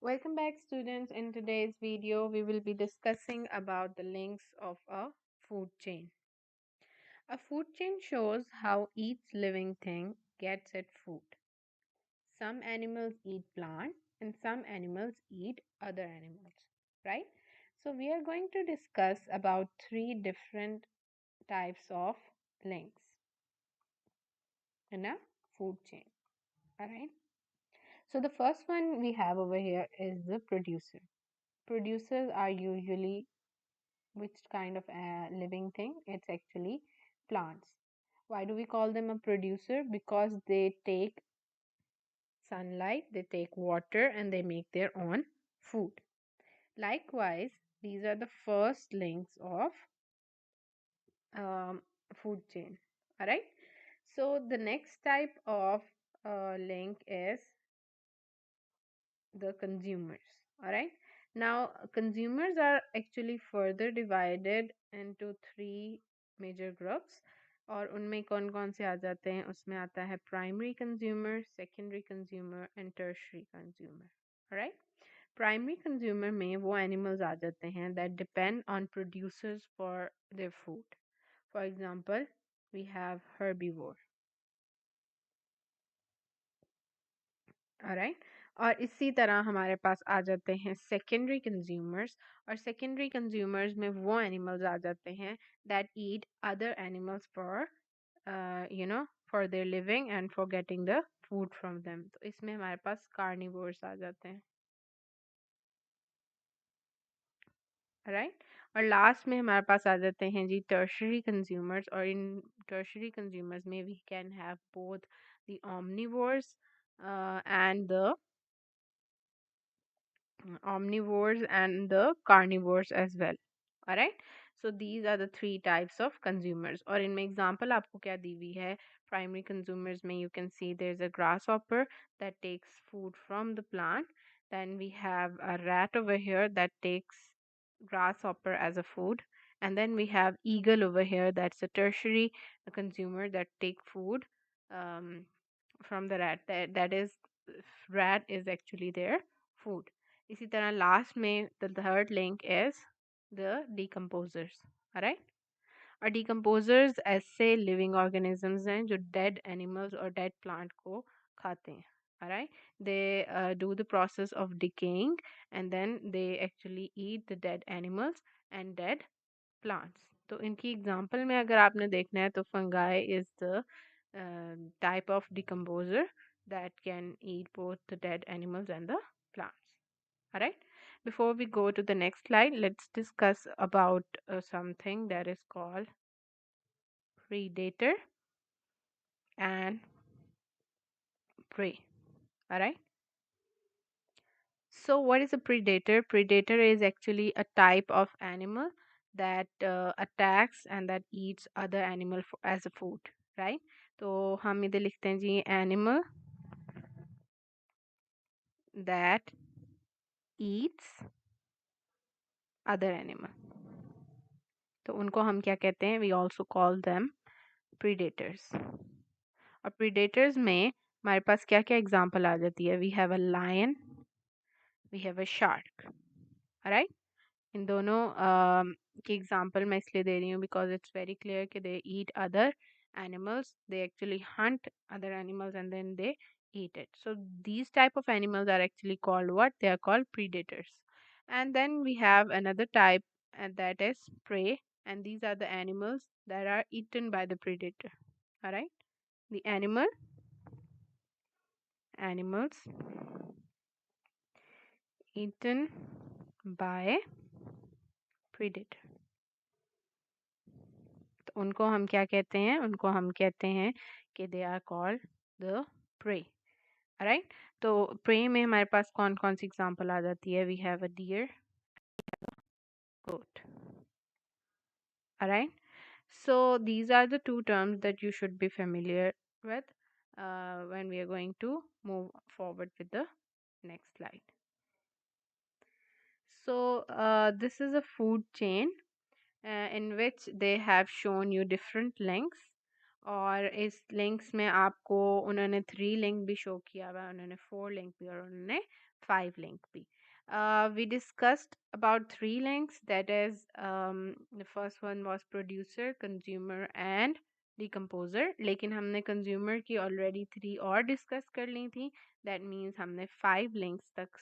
Welcome back students. In today's video, we will be discussing about the links of a food chain. A food chain shows how each living thing gets its food. Some animals eat plants and some animals eat other animals, right? So we are going to discuss about three different types of links in a food chain, all right? So the first one we have over here is the producer. Producers are usually which kind of a living thing? It's actually plants. Why do we call them a producer? Because they take sunlight, they take water, and they make their own food. Likewise, these are the first links of food chain. All right. So the next type of link is the consumers. All right. Now consumers are actually further divided into three major groups और उनमें कौन कौन से आ जाते हैं उसमें आता है primary consumer secondary consumer and tertiary consumer right primary consumer में वो एनिमल्स आ जाते हैं that depend on producers for their food for example we have herbivore alright और इसी तरह हमारे पास आ जाते हैं सेकेंडरी कंज्यूमर्स और सेकेंडरी कंज्यूमर्स में वो एनिमल्स आ जाते हैं that eat other animals for for their living and for getting the food from them तो इसमें हमारे पास कार्निवोर्स आ जाते हैं राइट और लास्ट में हमारे पास आ जाते हैं जी टर्शरी कंज्यूमर्स और इन टर्शरी कंज्यूमर्स में we can have both the omnivores and the omnivores and the carnivores as well. Alright, so these are the three types of consumers. और इनमें example आपको क्या दी हुई है primary consumers में you can see there's a grasshopper that takes food from the plant. Then we have a rat over here that takes grasshopper as a food. And then we have eagle over here that's a tertiary consumer that take food um, from the rat. That is rat is actually their food. इसी तरह last में the third link is the decomposers right और decomposers ऐसे living organisms हैं जो dead animals और dead plant को खाते हैं right they do the process of decaying and then they actually eat the dead animals and dead plants तो इनकी एग्जांपल में अगर आपने देखना है तो fungi is the type of decomposer that can eat both the dead animals and the plants. Alright. Before we go to the next slide, let's discuss about something that is called predator and prey. Alright. So what is a predator? Predator is actually a type of animal that attacks and that eats other animal as a food. Right. तो हम इधर लिखते हैं जी animal that eats other animal. तो उनको हम क्या कहते हैं? We also call them predators. और predators में हमारे पास क्या क्या एग्जाम्पल आ जाती है? We have a lion, we have a shark, right? इन दोनों की एग्जाम्पल मैं इसलिए दे रही हूँ बिकॉज इट्स वेरी क्लियर कि they eat other animals, they actually hunt other animals and then they eat it. So these type of animals are actually called what? They are called predators. And then we have another type and that is prey, and these are the animals that are eaten by the predator. All right, the animals eaten by predator. तो उनको हम क्या कहते हैं? उनको हम कहते हैं कि they are called the prey. Right, तो प्रे में हमारे पास कौन कौन सी एग्जांपल आ जाती है? We have a deer, goat. Alright, so these are the two terms that you should be familiar with when we are going to move forward with the next slide. So this is a food chain in which they have shown you different links और इस links में आपको उन्होंने 3 link भी show किया हुआ है, उन्होंने 4 लिंक भी और उन्होंने 5 लिंक भी. We discussed about 3 links, that is, the first one was producer, consumer and decomposer. लेकिन हमने consumer की already 3 और discuss कर ली थी. That means हमने 5 links तक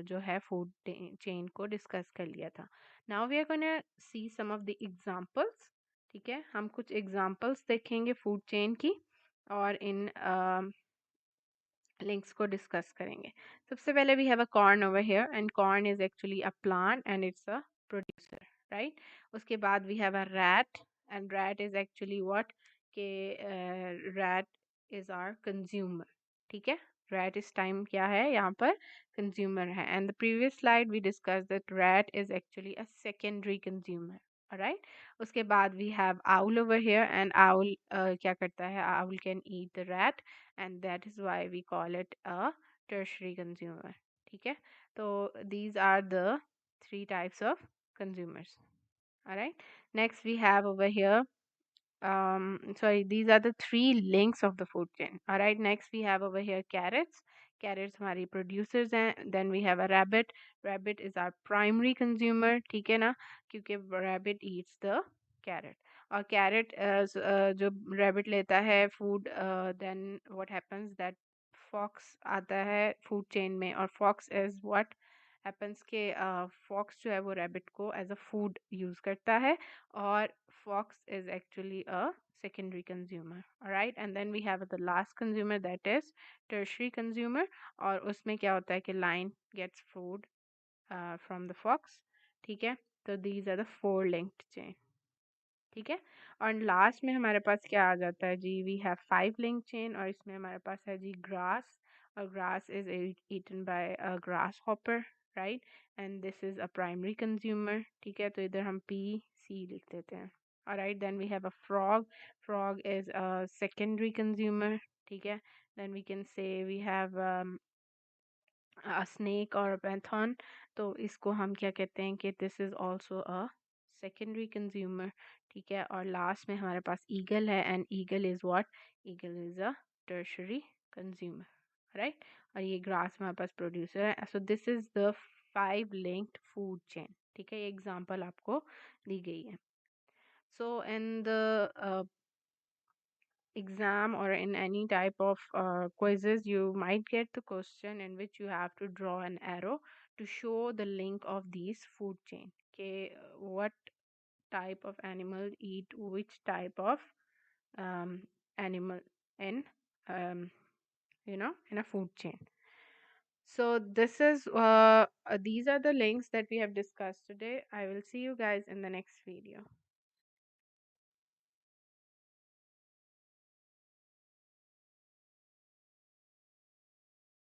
जो है food chain को discuss कर लिया था. Now we are gonna see some of the examples. ठीक है, हम कुछ एग्जाम्पल्स देखेंगे फूड चेन की और इन लिंक्स को डिस्कस करेंगे. सबसे पहले we have a corn over here and corn is actually a plant and it's a producer, right. उसके बाद we have a rat and rat is actually what के रैट इज आवर कंज्यूमर. ठीक है, rat इस time क्या है यहाँ पर, कंज्यूमर है. And the previous slide we discuss that rat is actually a secondary consumer. Right. उसके बाद we have owl over here and owl क्या करता है, owl can eat the rat and that is why we call it a tertiary consumer. ठीक है, तो these are the 3 types of consumers. All right, next we have over here, sorry, these are the 3 links of the food chain. All right, next we have over here carrots. Carrots हमारी producers हैं. Then we have a rabbit. Rabbit is our primary consumer. ठीक है ना, क्योंकि rabbit eats the carrot. और carrot जो rabbit लेता है food, then what happens that fox आता है food chain में, और fox is what happens के fox जो है वो rabbit को as a food use करता है, or fox is actually a secondary consumer. All right, and then we have the last consumer, that is tertiary consumer. और उसमें क्या होता है कि lion gets food from the fox. ठीक है, तो these are the 4 linked chain. ठीक है, और लास्ट में हमारे पास क्या आ जाता है जी, वी हैव 5 लिंक चेन, और इसमें हमारे पास है जी ग्रास, और grass is eaten by a grasshopper, right. And this is a primary consumer. ठीक है, तो इधर हम पी सी लिख देते हैं. Alright, then we have a frog. Frog is a secondary consumer. ठीक है, then we can say we have snake और पैथॉन. तो इसको हम क्या कहते हैं कि this is also a secondary consumer. ठीक है, और लास्ट में हमारे पास ईगल है and eagle is what, eagle is a tertiary consumer, right. और ये ग्रास हमारे पास प्रोड्यूसर है. So this is the 5 linked food chain. ठीक है, ये एग्जांपल आपको दी गई है. So in the exam or in any type of quizzes, you might get the question in which you have to draw an arrow to show the link of these food chain. Okay, what type of animal eat which type of animal in um, in a food chain. So this is these are the links that we have discussed today. I will see you guys in the next video.